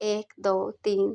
1, 2, 3,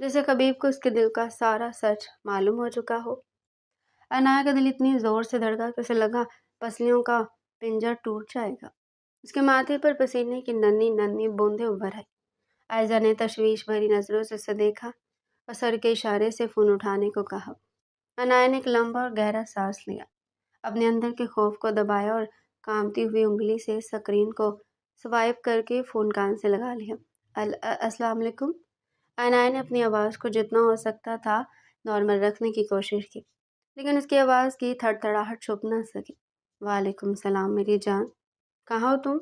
جیسے خبیب کو اس کے دل کا سارا سچ معلوم ہو چکا ہو۔ عنایا کا دل اتنی زور سے دھڑکا کہ اسے لگا پسلیوں کا پنجر ٹوٹ جائے گا۔ اس کے ماتھے پر پسینے کی ننھی ننھی بوندیں ابھر آئی۔ عائزہ نے تشویش بھری نظروں سے اسے دیکھا اور سر کے اشارے سے فون اٹھانے کو کہا۔ عنایا نے ایک لمبا اور گہرا سانس لیا، اپنے اندر کے خوف کو دبایا اور کامتی ہوئی انگلی سے اسکرین کو سوائپ کر کے فون کان سے لگا لیا۔ السلام علیکم۔ عنایا نے اپنی آواز کو جتنا ہو سکتا تھا نارمل رکھنے کی کوشش کی، لیکن اس کی آواز کی تھڑ تھڑاہٹ چھپ نہ سکی۔ وعلیکم السلام میری جان، کہاں ہو تم؟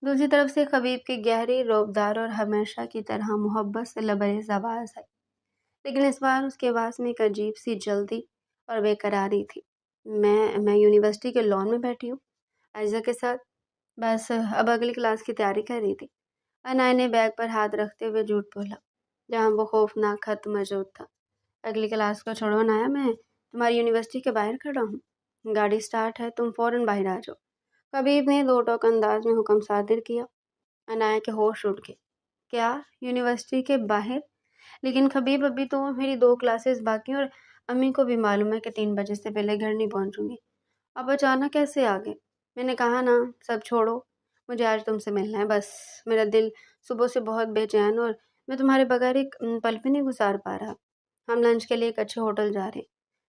دوسری طرف سے خبیب کی گہری روبدار اور ہمیشہ کی طرح محبت سے لبریز آواز آئی، لیکن اس بار اس کی آواز میں ایک عجیب سی جلدی اور بے قراری تھی۔ میں یونیورسٹی کے لان میں بیٹھی ہوں عائزہ کے ساتھ، بس اب اگلی کلاس کی تیاری کر رہی تھی۔ عنایا نے بیگ پر ہاتھ رکھتے ہوئے جھوٹ بولا، جہاں وہ خوفناک خط موجود تھا۔ اگلی کلاس کو چھوڑو عنایا، میں تمہاری یونیورسٹی کے باہر کھڑا ہوں، گاڑی اسٹارٹ ہے، تم فوراً باہر آ جاؤ۔ خبیب نے دو ٹوک انداز میں حکم صادر کیا۔ عنایا کے ہوش اڑ گئے۔ کیا یونیورسٹی کے باہر؟ لیکن خبیب ابھی تو میری 2 کلاسز باقی اور امی کو بھی معلوم ہے کہ 3 بجے سے پہلے گھر نہیں پہنچوں گی۔ اب اچانک کیسے آ گئے؟ میں نے کہا نا سب چھوڑو، مجھے آج تم سے ملنا ہے بس۔ میرا دل صبح سے بہت بے چین اور میں تمہارے بغیر ایک پل بھی نہیں گزار پا رہا۔ ہم لنچ کے لیے ایک اچھے ہوٹل جا رہے ہیں،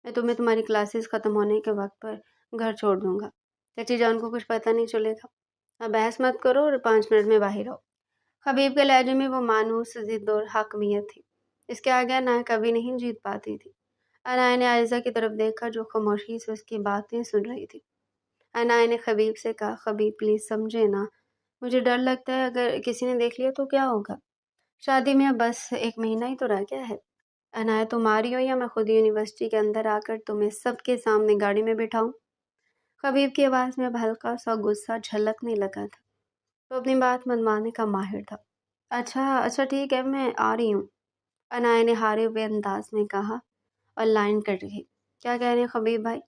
میں تمہیں تمہاری کلاسز ختم ہونے کے وقت پر گھر چھوڑ دوں گا، چچی جان کو کچھ پتہ نہیں چلے گا۔ اب بحث مت کرو اور 5 منٹ میں باہر آؤ۔ خبیب کے لہجے میں وہ مانوس ضد اور حاکمیت تھی، اس کے آگے عنایا کبھی نہیں جیت پاتی تھی۔ عنایا نے عائزہ کی طرف دیکھا جو خاموشی سے اس کی باتیں سن رہی تھی۔ عنایا نے خبیب سے کہا، خبیب پلیز سمجھے نا، مجھے ڈر لگتا ہے اگر کسی نے دیکھ لیا تو کیا ہوگا؟ شادی میں اب بس 1 مہینہ ہی تو رہ گیا ہے۔ عنایا تم آ رہی ہو یا میں خود یونیورسٹی کے اندر آ کر تمہیں سب کے سامنے گاڑی میں بٹھاؤں؟ خبیب کی آواز میں اب ہلکا سا غصہ جھلکنے لگا تھا، تو اپنی بات منوانے کا ماہر تھا۔ اچھا ٹھیک ہے، میں آ رہی ہوں، عنایا نے ہارے ہوئے انداز میں کہا اور لائن کٹ گئی۔ کیا کہہ رہے ہیں خبیب بھائی؟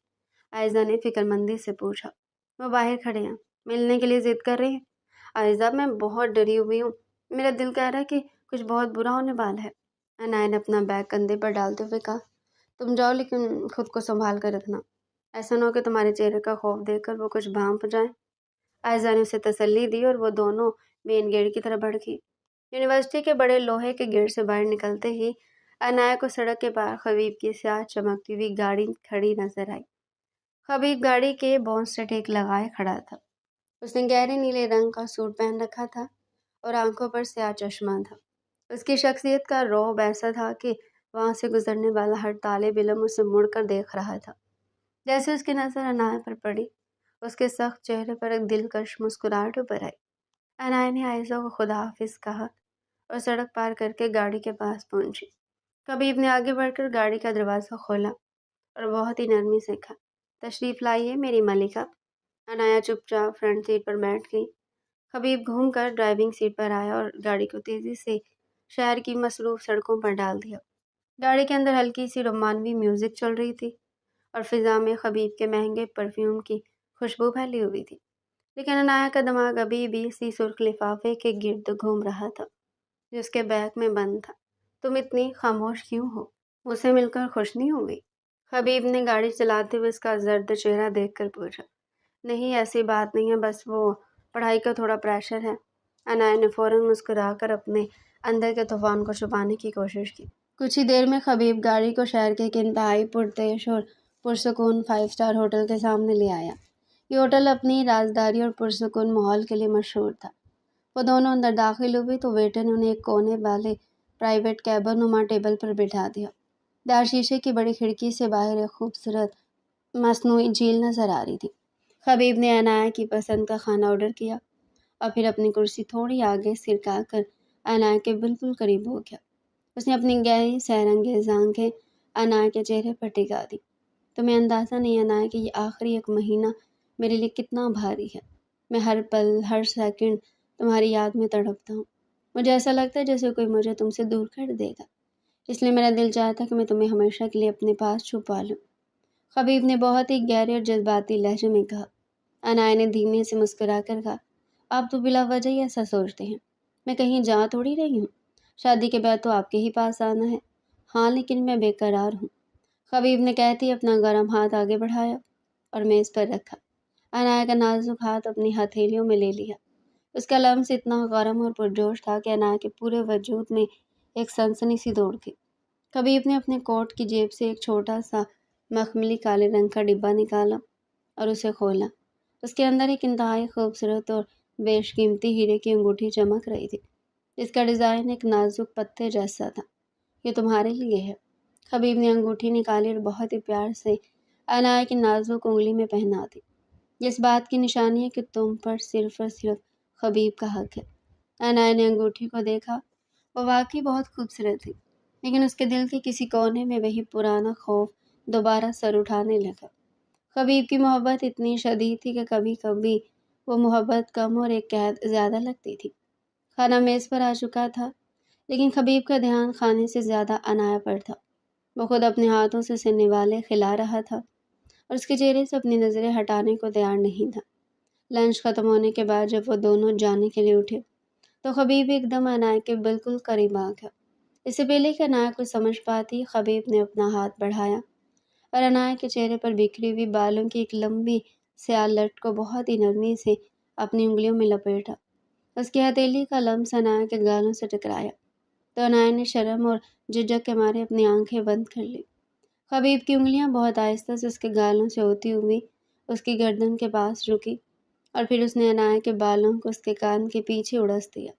عائزہ نے فکر مندی سے پوچھا۔ وہ باہر کھڑے ہیں، ملنے کے لیے ضد کر رہے ہیں۔ عائزہ میں بہت ڈری ہوئی ہوں، میرا دل کہہ رہا ہے کہ کچھ بہت برا ہونے والا ہے۔ عنایا نے اپنا بیگ کندھے پر ڈالتے ہوئے کہا، تم جاؤ لیکن خود کو سنبھال کر رکھنا، ایسا نہ ہو کہ تمہارے چہرے کا خوف دیکھ کر وہ کچھ بھانپ جائیں۔ عائزہ نے اسے تسلی دی اور وہ دونوں مین گیٹ کی طرف بڑھ گئی۔ یونیورسٹی کے بڑے لوہے کے گیٹ سے باہر نکلتے ہی عنایا کو سڑک کے پار خبیب کی سیاہ چمکتی ہوئی گاڑی کھڑی نظر آئی۔ خبیب گاڑی کے بونٹ سے ٹیک لگائے کھڑا تھا۔ اس نے گہرے نیلے رنگ کا سوٹ پہن رکھا تھا اور آنکھوں پر سیاہ چشمہ تھا۔ اس کی شخصیت کا رعب ایسا تھا کہ وہاں سے گزرنے والا ہر طالب علم اسے مڑ کر دیکھ رہا تھا۔ جیسے اس کی نظر عنایا پر پڑی، اس کے سخت چہرے پر ایک دلکش مسکراہٹ ابھر آئی۔ عنایا نے عائزہ کو خدا حافظ کہا اور سڑک پار کر کے گاڑی کے پاس پہنچی۔ خبیب نے آگے بڑھ کر گاڑی کا دروازہ کھولا اور بہت ہی نرمی سے کہا، تشریف لائیے میری ملکہ۔ عنایا چپ چاپ فرنٹ سیٹ پر بیٹھ گئی۔ خبیب گھوم کر ڈرائیونگ سیٹ پر آیا اور گاڑی کو تیزی سے شہر کی مصروف سڑکوں پر ڈال دیا۔ گاڑی کے اندر ہلکی سی رومانوی میوزک چل رہی تھی اور فضا میں خبیب کے مہنگے پرفیوم کی خوشبو پھیلی ہوئی تھی، لیکن عنایا کا دماغ ابھی بھی اسی سرخ لفافے کے گرد گھوم رہا تھا جو اس کے بیگ میں بند تھا۔ تم اتنی خاموش کیوں ہو؟ اسے مل کر خوش نہیں ہوئی؟ خبیب نے گاڑی چلاتے ہوئے اس کا زرد چہرہ دیکھ کر پوچھا۔ نہیں ایسی بات نہیں ہے، بس وہ پڑھائی کا تھوڑا پریشر ہے۔ عنایا نے فوراً مسکرا کر اپنے اندر کے طوفان کو چھپانے کی کوشش کی۔ کچھ ہی دیر میں خبیب گاڑی کو شہر کے ایک انتہائی پرتعیش اور پرسکون 5 اسٹار ہوٹل کے سامنے لے آیا۔ یہ ہوٹل اپنی رازداری اور پرسکون ماحول کے لیے مشہور تھا۔ وہ دونوں اندر داخل ہوئے تو ویٹر نے انہیں ایک کونے والے پرائیویٹ کیبن نما ٹیبل پر بٹھا دیا۔ دار شیشے کی بڑی کھڑکی سے باہر ایک خوبصورت مصنوعی جھیل نظر آ رہی تھی۔ خبیب نے عنایا کی پسند کا کھانا آرڈر کیا اور پھر اپنی کرسی تھوڑی آگے سرکا کر عنایا کے بالکل قریب ہو گیا۔ اس نے اپنی گہری سحرانگیز آنکھیں عنایا کے چہرے پر ٹکا دی۔ تمہیں اندازہ نہیں عنایا کہ یہ آخری 1 مہینہ میرے لیے کتنا بھاری ہے۔ میں ہر پل ہر سیکنڈ تمہاری یاد میں تڑپتا ہوں۔ مجھے ایسا لگتا ہے جیسے کوئی مجھے تم سے دور کر دے گا، اس لیے میرا دل چاہتا ہے کہ میں تمہیں ہمیشہ کے لیے اپنے پاس چھپا لوں۔ خبیب نے بہت ہی گہرے اور جذباتی لہجے میں کہا۔ عنایا نے دھیمے سے مسکرا کر کہا، آپ تو بلا وجہ ہی ایسا سوچتے ہیں، میں کہیں جا تھوڑی رہی ہوں، شادی کے بعد تو آپ کے ہی پاس آنا ہے۔ ہاں لیکن میں بے قرار ہوں، خبیب نے کہتی اپنا گرم ہاتھ آگے بڑھایا اور میز پر رکھا۔ عنایا کا نازک ہاتھ اپنی ہتھیلیوں میں لے لیا۔ اس کا لمس اتنا گرم اور پرجوش تھا کہ عنایا کے پورے وجود میں ایک سنسنی سی دوڑ گئی۔ خبیب نے اپنے کوٹ کی جیب سے ایک چھوٹا سا مخملی کالے رنگ کا ڈبہ نکالا اور اسے کھولا۔ اس کے اندر ایک انتہائی خوبصورت اور بیش قیمتی ہیرے کی انگوٹھی چمک رہی تھی، جس کا ڈیزائن ایک نازک پتے جیسا تھا۔ یہ تمہارے لیے ہے۔ خبیب نے انگوٹھی نکالی اور بہت ہی پیار سے عنایا کی نازک انگلی میں پہنا دی۔ اس بات کی نشانی ہے کہ تم پر صرف اور صرف خبیب کا حق ہے۔ عنایا نے انگوٹھی کو دیکھا۔ وہ واقعی بہت خوبصورت تھی، لیکن اس کے دل کے کسی کونے میں وہی پرانا خوف دوبارہ سر اٹھانے لگا۔ خبیب کی محبت اتنی شدید تھی کہ کبھی کبھی وہ محبت کم اور ایک قید زیادہ لگتی تھی۔ کھانا میز پر آ چکا تھا، لیکن خبیب کا دھیان کھانے سے زیادہ عنایا پر تھا۔ وہ خود اپنے ہاتھوں سے اسے نوالے کھلا رہا تھا اور اس کے چہرے سے اپنی نظریں ہٹانے کو تیار نہیں تھا۔ لنچ ختم ہونے کے بعد جب وہ دونوں جانے کے لیے اٹھے تو خبیب ایک دم عنایا کے بالکل قریب آ گیا۔ اس سے پہلے کہ عنایا کچھ سمجھ پاتی، خبیب نے اپنا ہاتھ بڑھایا اور عنایا کے چہرے پر بکھری ہوئی بالوں کی ایک لمبی سیاہ لٹ کو بہت ہی نرمی سے اپنی انگلیوں میں لپیٹا۔ اس کی ہتھیلی کا لمس عنایا کے گالوں سے ٹکرایا تو عنایا نے شرم اور جھجک کے مارے اپنی آنکھیں بند کر لی۔ خبیب کی انگلیاں بہت آہستہ سے اس کے گالوں سے ہوتی ہوئی اس کی گردن کے پاس رکی اور پھر اس نے عنایا کے بالوں کو اس کے کان کے پیچھے اڑس دیا۔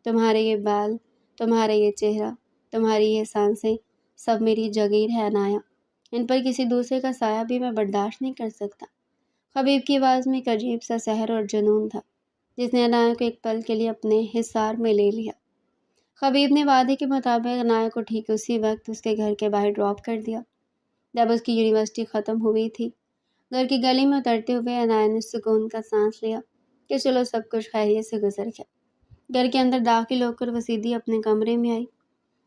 تمہارے یہ بال، تمہارا یہ چہرہ، تمہاری یہ سانسیں، سب میری جگیر ہے عنایا۔ ان پر کسی دوسرے کا سایہ بھی میں برداشت نہیں کر سکتا۔ خبیب کی آواز میں ایک عجیب سا سحر اور جنون تھا، جس نے عنایا کو ایک پل کے لیے اپنے حصار میں لے لیا۔ خبیب نے وعدے کے مطابق عنایا کو ٹھیک اسی وقت اس کے گھر کے باہر ڈراپ کر دیا جب اس کی یونیورسٹی ختم ہوئی تھی۔ گھر کی گلی میں اترتے ہوئے عنایا نے سکون کا سانس لیا کہ چلو سب کچھ خیریت سے گزر گیا۔ گھر کے اندر داخل ہو کر وہ سیدھی اپنے کمرے میں آئی۔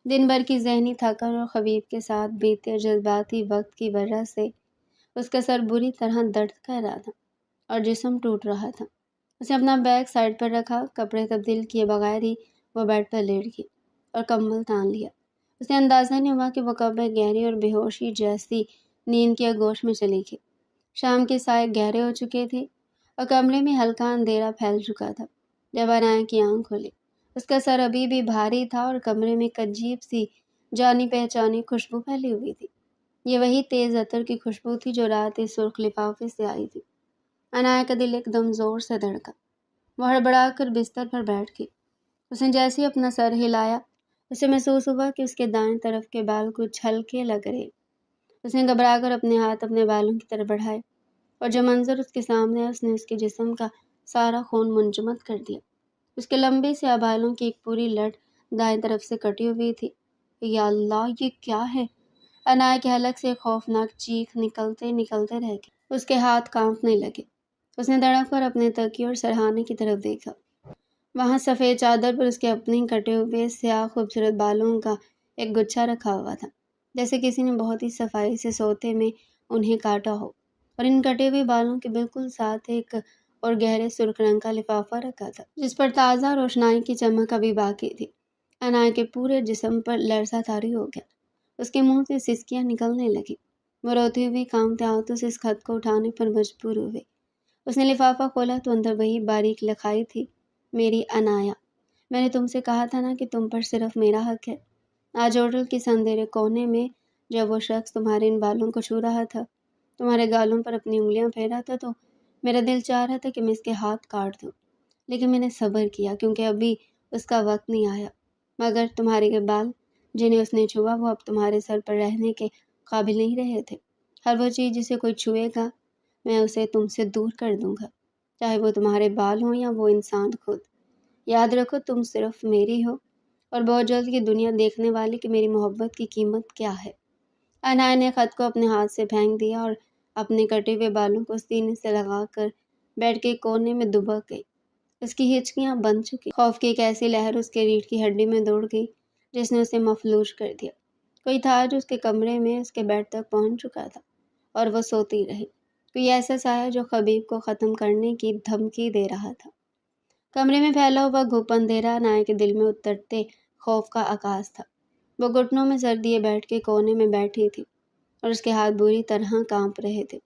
دن بھر کی ذہنی تھکن اور خبیب کے ساتھ بیتے جذباتی وقت کی وجہ سے اس کا سر بری طرح درد کر رہا تھا اور جسم ٹوٹ رہا تھا۔ اس نے اپنا بیگ سائڈ پر رکھا، کپڑے تبدیل کیے بغیر ہی وہ بیڈ پر لیٹ گئی اور کمبل تان لیا۔ اس نے اندازہ نہیں ہوا کہ وہ کب ایک گہری اور بے ہوشی جیسی نیند کی آغوش میں چلی گئی۔ شام کے سائے گہرے ہو چکے تھے اور کمرے میں ہلکا اندھیرا پھیل چکا تھا جب عنایا کی آنکھ کھلی۔ اس کا سر ابھی بھی بھاری تھا اور کمرے میں ایک عجیب سی جانی پہچانی خوشبو پھیلی ہوئی تھی۔ یہ وہی تیز عطر کی خوشبو تھی جو رات اس سرخ لفافے سے آئی تھی۔ عنایا کا دل ایک دم زور سے دھڑکا۔ وہ ہڑبڑا کر بستر پر بیٹھ گئی۔ اس نے جیسے ہی اپنا سر ہلایا، اسے محسوس ہوا کہ اس کے دائیں طرف کے بال کچھ ہلکے لگ رہے۔ اس نے گھبرا کر اپنے ہاتھ اپنے بالوں کی طرف بڑھائے اور جو منظر اس کے سامنے آیا اس نے اس کے جسم کا سارا خون منجمد کر دیا۔ اس کے لمبے سیاہ بالوں کی ایک پوری لٹ دائیں طرف سے کٹی ہوئی تھی۔ یا اللہ، یہ کیا ہے؟ عنایا کے حلق سے ایک خوفناک چیخ نکلتے رہ گئی۔ اس کے ہاتھ کانپنے لگے۔ اس نے دڑک کر اپنے تکیے اور سرہانے کی طرف دیکھا۔ وہاں سفید چادر پر اس کے اپنے ہی کٹے ہوئے سیاہ خوبصورت بالوں کا ایک گچھا رکھا ہوا تھا، جیسے کسی نے بہت ہی صفائی سے سوتے میں انہیں کاٹا ہو، اور ان کٹے ہوئے بالوں کے بالکل ساتھ ایک اور گہرے سرخ رنگ کا لفافہ رکھا تھا جس پر تازہ روشنائی کی چمک ابھی باقی تھی۔ عنایا کے پورے جسم پر لرزہ طاری ہو گیا۔ اس کے منہ سے سسکیاں نکلنے لگی۔ وہ روتے ہوئے کانپتے ہاتھوں سے اس خط کو اٹھانے پر مجبور ہوئے۔ اس نے لفافہ کھولا تو اندر وہی باریک لکھائی تھی، میری عنایا، میں نے تم سے کہا تھا نا کہ تم پر صرف میرا حق ہے۔ آج ہوٹل کے اندھیرے کونے میں جب وہ شخص تمہارے ان بالوں کو چھو رہا تھا، تمہارے گالوں پر اپنی انگلیاں پھیرا تھا، تو میرا دل چاہ رہا تھا کہ میں اس کے ہاتھ کاٹ دوں، لیکن میں نے صبر کیا کیونکہ ابھی اس کا وقت نہیں آیا۔ مگر تمہارے یہ بال جنہیں اس نے چھوا وہ اب تمہارے سر پر رہنے کے قابل نہیں رہے تھے۔ ہر وہ چیز جسے کوئی چھوئے گا میں اسے تم سے دور کر دوں گا، چاہے وہ تمہارے بال ہوں یا وہ انسان خود۔ یاد رکھو تم صرف میری ہو، اور بہت جلد یہ دنیا دیکھنے والی کہ میری محبت کی قیمت کیا ہے۔ عنایا نے خط کو اپنے ہاتھ سے پھینک دیا اور اپنے کٹے ہوئے بالوں کو سینے سے لگا کر بیڈ کے کونے میں دبک گئی۔ اس کی ہچکیاں بند چکی، خوف کی ایک ایسی لہر اس کے ریڑھ کی ہڈی میں دوڑ گئی جس نے اسے مفلوج کر دیا۔ کوئی تھا جو اس کے کمرے میں اس کے بیڈ تک پہنچ چکا تھا اور وہ سوتی رہی۔ کوئی ایسا سایہ جو خبیب کو ختم کرنے کی دھمکی دے رہا تھا۔ کمرے میں پھیلا ہوا گھپ اندھیرا عنایا کے دل میں اترتے خوف کا آغاز تھا۔ وہ گھٹنوں میں سر دیے بیٹھ کے کونے میں بیٹھی تھی اور اس کے ہاتھ بری طرح کانپ رہے تھے۔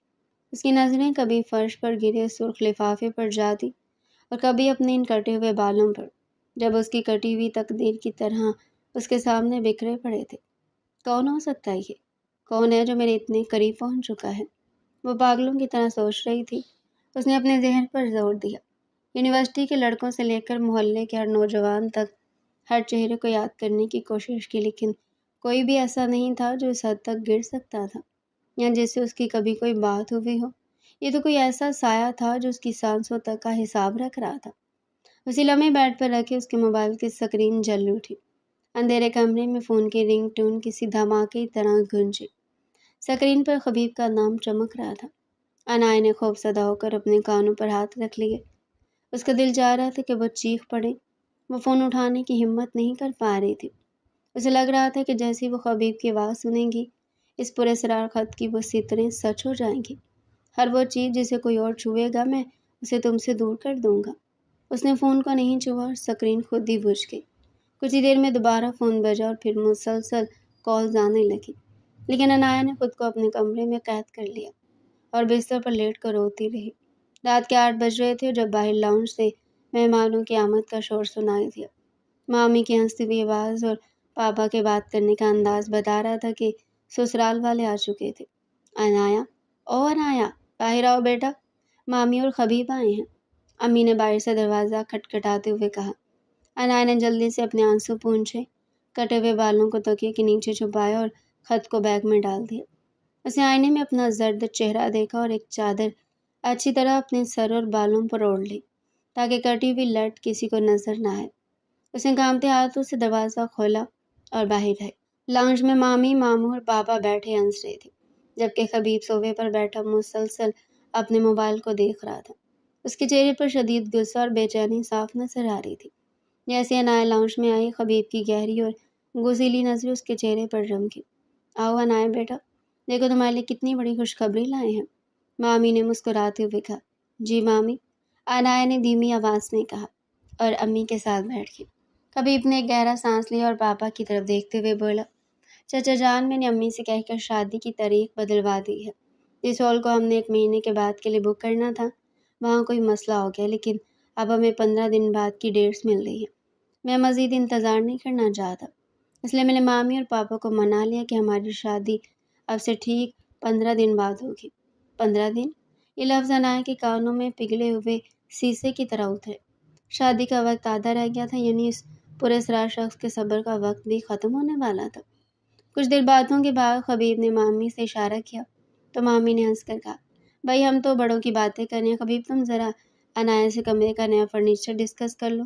اس کی نظریں کبھی فرش پر گرے سرخ لفافے پر جاتی اور کبھی اپنے ان کٹے ہوئے بالوں پر، جب اس کی کٹی ہوئی تقدیر کی طرح اس کے سامنے بکھرے پڑے تھے۔ کون ہو سکتا ہے یہ؟ کون ہے جو میرے اتنے قریب پہنچ چکا ہے؟ وہ پاگلوں کی طرح سوچ رہی تھی۔ اس نے اپنے ذہن پر زور دیا۔ یونیورسٹی کے لڑکوں سے لے کر محلے کے ہر نوجوان تک ہر چہرے کو یاد کرنے کی کوشش کی، لیکن کوئی بھی ایسا نہیں تھا جو اس حد تک گر سکتا تھا یا جس سے اس کی کبھی کوئی بات ہوئی ہو۔ یہ تو کوئی ایسا سایہ تھا جو اس کی سانسوں تک کا حساب رکھ رہا تھا۔ اسی لمحے بیڈ پر رکھے اس کے موبائل کی اسکرین جل اٹھی۔ اندھیرے کمرے میں فون کی رنگ ٹون کسی دھماکے کی طرح گونجی۔ اسکرین پر خبیب کا نام چمک رہا تھا۔ عنایا نے خوف زدہ ہو کر اپنے کانوں پر ہاتھ رکھ لیے۔ اس کا دل چاہ رہا تھا کہ وہ چیخ پڑے۔ وہ فون اٹھانے کی ہمت نہیں کر پا رہی تھی۔ اسے لگ رہا تھا کہ جیسے وہ خبیب کی آواز سنے گی، اس پراسرار خط کی وہ سطریں سچ ہو جائیں گی۔ ہر وہ چیز جسے کوئی اور چھوئے گا، میں اسے تم سے دور کر دوں گا۔ اس نے فون کو نہیں چھوا اور اسکرین خود ہی بجھ گئی۔ کچھ ہی دیر میں دوبارہ فون بجا اور پھر مسلسل کالز آنے لگی، لیکن عنایا نے خود کو اپنے کمرے میں قید کر لیا اور بستر پر لیٹ کر روتی رہی۔ رات کے 8 بج رہے تھے جب باہر لاؤنج سے مہمانوں کی آمد کا شور سنائی دیا۔ مامی کی ہنستی ہوئی آواز اور پاپا کے بات کرنے کا انداز بتا رہا تھا کہ سسرال والے آ چکے تھے۔ عنایا، او عنایا، باہر آؤ بیٹا، مامی اور خبیب آئے ہیں، امی نے باہر سے دروازہ کھٹکھٹاتے ہوئے کہا۔ عنایا نے جلدی سے اپنے آنسو پونچھے، کٹے ہوئے بالوں کو تکیے کے نیچے چھپایا اور خط کو بیگ میں ڈال دیا۔ اس نے آئینے میں اپنا زرد چہرہ دیکھا اور ایک چادر اچھی طرح اپنے سر اور بالوں پر اوڑھ لی تاکہ کٹی ہوئی لٹ کسی کو نظر نہ آئے۔ اس نے کانپتے ہاتھوں سے دروازہ کھولا اور باہر آئی۔ لاؤنج میں مامی، ماموں اور پاپا بیٹھے ہنس رہے تھے، جبکہ خبیب صوفے پر بیٹھا مسلسل اپنے موبائل کو دیکھ رہا تھا۔ اس کے چہرے پر شدید غصہ اور بے چینی صاف نظر آ رہی تھی۔ جیسے عنایا لاؤنج میں آئی، خبیب کی گہری اور غصیلی نظریں اس کے چہرے پر رمکی۔ آؤ عنایا بیٹا، دیکھو تمہارے لیے کتنی بڑی خوشخبری لائے ہیں، مامی نے مسکراتے ہوئے کہا۔ جی مامی، عنایا نے دھیمی آواز میں کہا اور امی کے ساتھ بیٹھ گئی۔ خبیب نے ایک گہرا سانس لیا اور پاپا کی طرف دیکھتے ہوئے بولا، چچا جان، میں نے امی سے کہہ کر شادی کی تاریخ بدلوا دی ہے۔ جس ہال کو ہم نے 1 مہینے کے بعد کے لیے بک کرنا تھا، وہاں کوئی مسئلہ ہو گیا، لیکن اب ہمیں 15 دن بعد کی ڈیٹس مل رہی ہیں۔ میں مزید انتظار نہیں کرنا چاہتا، اس لیے میں نے مامی اور پاپا کو منا لیا کہ ہماری شادی اب سے ٹھیک 15 دن بعد ہوگی۔ 15 دن؟ یہ لفظ عنایا کے کانوں میں پگھلے ہوئے سیسے کی طرح اترے۔ شادی کا وقت آدھا رہ گیا تھا، یعنی اس پراسرار شخص کے صبر کا وقت بھی ختم ہونے والا تھا۔ کچھ دیر باتوں کے بعد خبیب نے مامی سے اشارہ کیا تو مامی نے ہنس کر کہا، بھائی ہم تو بڑوں کی باتیں کر رہے ہیں، خبیب تم ذرا عنایا سے کمرے کا نیا فرنیچر ڈسکس کر لو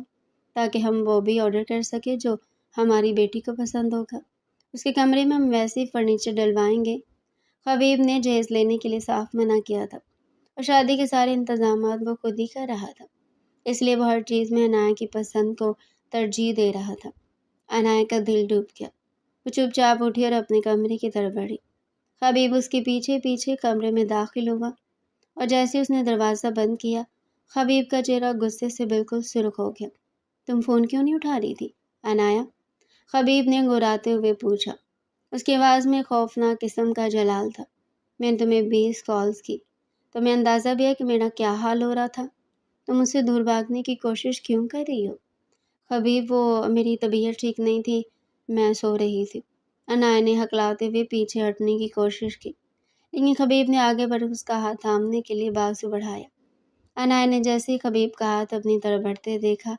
تاکہ ہم وہ بھی آرڈر کر سکیں جو ہماری بیٹی کو پسند ہوگا۔ اس کے کمرے میں ہم ویسے ہی فرنیچر ڈلوائیں گے۔ خبیب نے جہیز لینے کے لیے صاف منع کیا تھا اور شادی کے سارے انتظامات وہ خود ہی کر رہا تھا، اس لیے وہ ہر چیز میں عنایا کی پسند کو ترجیح دے رہا تھا۔ عنایا کا دل ڈوب گیا۔ وہ چپ چاپ اٹھی اور اپنے کمرے کی طرف بڑھی۔ خبیب اس کے پیچھے پیچھے کمرے میں داخل ہوا اور جیسے اس نے دروازہ بند کیا، خبیب کا چہرہ غصے سے بالکل سرخ ہو گیا۔ تم فون کیوں نہیں اٹھا رہی تھی عنایا؟ خبیب نے گھراتے ہوئے پوچھا۔ اس کی آواز میں خوفناک قسم کا جلال تھا۔ میں نے تمہیں 20 کالز کی، تمہیں اندازہ بھی ہے کہ میرا کیا حال ہو رہا تھا؟ تم مجھ سے دور بھاگنے کی کوشش کیوں کر رہی ہو؟ خبیب، وہ میری طبیعت ٹھیک نہیں تھی، میں سو رہی تھی۔ عنایا نے ہکلاتے ہوئے پیچھے ہٹنے کی کوشش کی، لیکن خبیب نے آگے بڑھ اس کا ہاتھ تھامنے کے لیے بازو بڑھایا۔ عنایا نے جیسے ہی خبیب کا ہاتھ اپنی طرف بڑھتے دیکھا،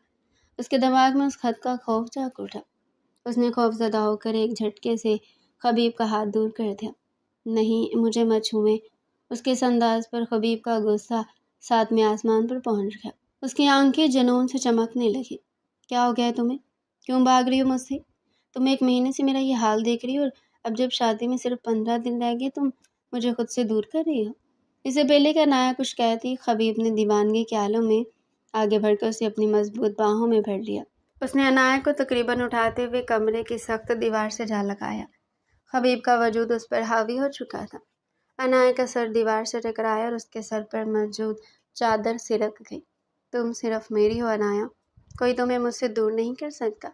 اس کے دماغ میں اس خط کا خوف جاگ اٹھا۔ اس نے خوف زدہ ہو کر ایک جھٹکے سے خبیب کا ہاتھ دور کر دیا۔ نہیں، مجھے مت چھوئیں۔ اس کے اس انداز پر خبیب کا غصہ 7ویں آسمان پر پہنچ گیا۔ اس کی آنکھیں جنون سے چمکنے لگی۔ کیا ہو گیا ہے تمہیں؟ کیوں بھاگ رہی ہو مجھ سے؟ تم 1 مہینے سے میرا یہ حال دیکھ رہی ہو اور اب جب شادی میں صرف 15 دن رہ گئے تم مجھے خود سے دور کر رہی ہو۔ اس سے پہلے کہ عنایا کچھ کہتی، خبیب نے دیوانگی کے عالم میں آگے بڑھ کر اسے اپنی مضبوط باہوں میں بھر لیا۔ اس نے عنایا کو تقریباً اٹھاتے ہوئے کمرے کی سخت دیوار سے جا لگایا۔ خبیب کا وجود اس پر حاوی ہو چکا تھا۔ عنایا کا سر دیوار سے ٹکرایا اور اس کے سر پر موجود چادر سرک گئی۔ تم صرف میری ہو عنایا، کوئی تمہیں مجھ سے دور نہیں کر سکتا۔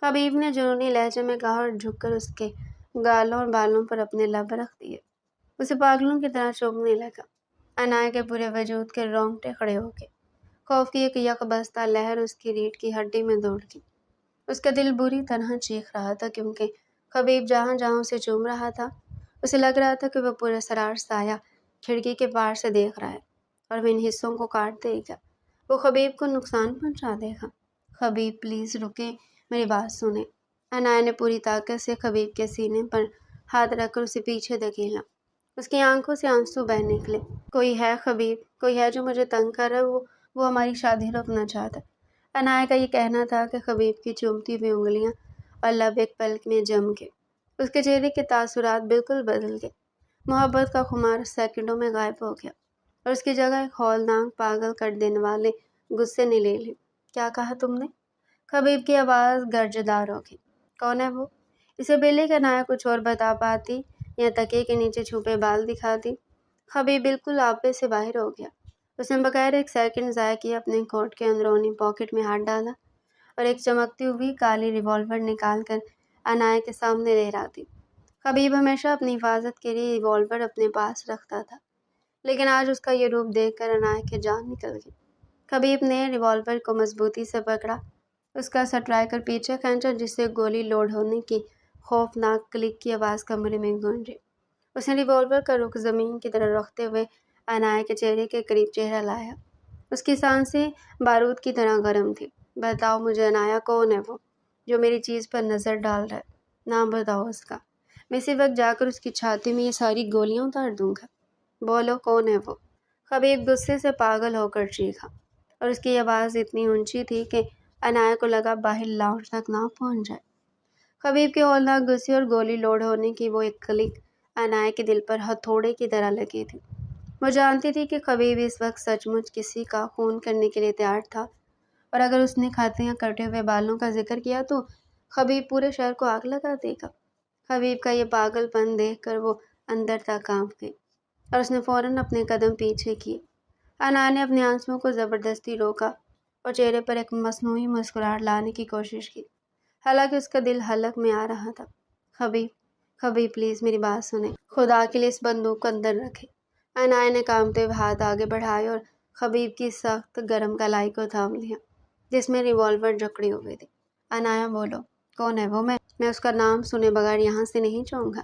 خبیب نے جنونی لہجے میں کہا اور جھک کر اس کے گالوں اور بالوں پر اپنے لب رکھ دیے۔ اسے پاگلوں کی طرح چوبنے لگا۔ عنایا کے پورے وجود کے رونگٹے کھڑے ہو گئے۔ خوف کی ایک یک بستہ لہر اس کی ریڑھ کی ہڈی میں دوڑ گئی۔ اس کا دل بری طرح چیخ رہا تھا کیونکہ خبیب جہاں جہاں اسے چوم رہا تھا اسے لگ رہا تھا کہ وہ پورا سرار سایہ کھڑکی کے پار سے دیکھ رہا ہے اور وہ ان حصوں کو کاٹ دے گا۔ وہ خبیب کو نقصان پہنچا دے گا۔ خبیب پلیز رکیں، میری بات سنیں۔ عنایا نے پوری طاقت سے خبیب کے سینے پر ہاتھ رکھ کر اسے پیچھے دھکیلا۔ اس کی آنکھوں سے آنسو بہہ نکلے۔ کوئی ہے خبیب، کوئی ہے جو مجھے تنگ کر رہا ہے، وہ ہماری شادی روکنا چاہتا ہے۔ عنایا کا یہ کہنا تھا کہ خبیب کی چومتی ہوئی انگلیاں اور لب ایک پلک میں جم گئے۔ اس کے چہرے کے تاثرات بالکل بدل گئے۔ محبت کا خمار سیکنڈوں میں غائب ہو گیا اور اس کی جگہ ایک ہولناک پاگل کر دینے والے غصے نے لے لی۔ کیا کہا تم نے؟ خبیب کی آواز گرجدار ہو گئی۔ کون ہے وہ؟ اسے پہلے کہ عنایا کچھ اور بتا پاتی یا تکیے کے نیچے چھپے بال دکھاتی، خبیب بالکل آپے سے باہر ہو گیا۔ اس نے بغیر ایک سیکنڈ ضائع کیے اپنے کوٹ کے اندرونی پاکٹ میں ہاتھ ڈالا اور ایک چمکتی ہوئی کالی ریوالور نکال کر عنایا کے سامنے لہرا دی۔ خبیب ہمیشہ اپنی حفاظت کے لیے ریوالور اپنے پاس رکھتا تھا، لیکن آج اس کا یہ روپ دیکھ کر عنایا کی جان نکل گئی۔ خبیب نے ریوالور کو مضبوطی سے پکڑا، اس کا سٹرائکر پیچھے کھینچا جس سے گولی لوڈ ہونے کی خوفناک کلک کی آواز کمرے میں گونجی۔ اس نے ریوالور کا رخ زمین کی طرف رکھتے ہوئے عنایا کے چہرے کے قریب چہرہ لایا۔ اس کی سانسیں بارود کی طرح گرم تھی۔ بتاؤ مجھے عنایا، کون ہے وہ جو میری چیز پر نظر ڈال رہا ہے؟ نام بتاؤ اس کا، میں اسی وقت جا کر اس کی چھاتی میں یہ ساری گولیاں اتار دوں گا۔ بولو کون ہے وہ؟ خبیب غصے سے پاگل ہو کر چیخا اور اس کی آواز اتنی اونچی تھی کہ عنایا کو لگا باہر لاؤنج تک نہ پہنچ جائے۔ خبیب کے ہولناک غصے اور گولی لوڈ ہونے کی وہ ایک کلک عنایا کے دل پر ہتھوڑے کی طرح لگی تھی۔ وہ جانتی تھی کہ خبیب اس وقت سچ مچ کسی کا خون کرنے کے لیے تیار تھا اور اگر اس نے خاطیاں کٹے ہوئے بالوں کا ذکر کیا تو خبیب پورے شہر کو آگ لگا دے گا۔ خبیب کا یہ پاگل پن دیکھ کر وہ اندر تک کانپ گئی اور اس نے فوراً اپنے قدم پیچھے کیے۔ عنایا نے اپنے آنسوؤں کو زبردستی روکا اور چہرے پر ایک مصنوعی مسکراہٹ لانے کی کوشش کی، حالانکہ اس کا دل حلق میں آ رہا تھا۔ خبیب، خبیب پلیز میری بات سنیں، خدا کے لیے اس بندوق کو اندر رکھے۔ عنایا نے کانپتے ہوئے ہاتھ آگے بڑھائے اور خبیب کی سخت گرم کلائی کو تھام لیا جس میں ریوالور جکڑی ہوئی تھی۔ عنایا بولو، کون ہے وہ؟ میں اس کا نام سنے بغیر یہاں سے نہیں جاؤں گا۔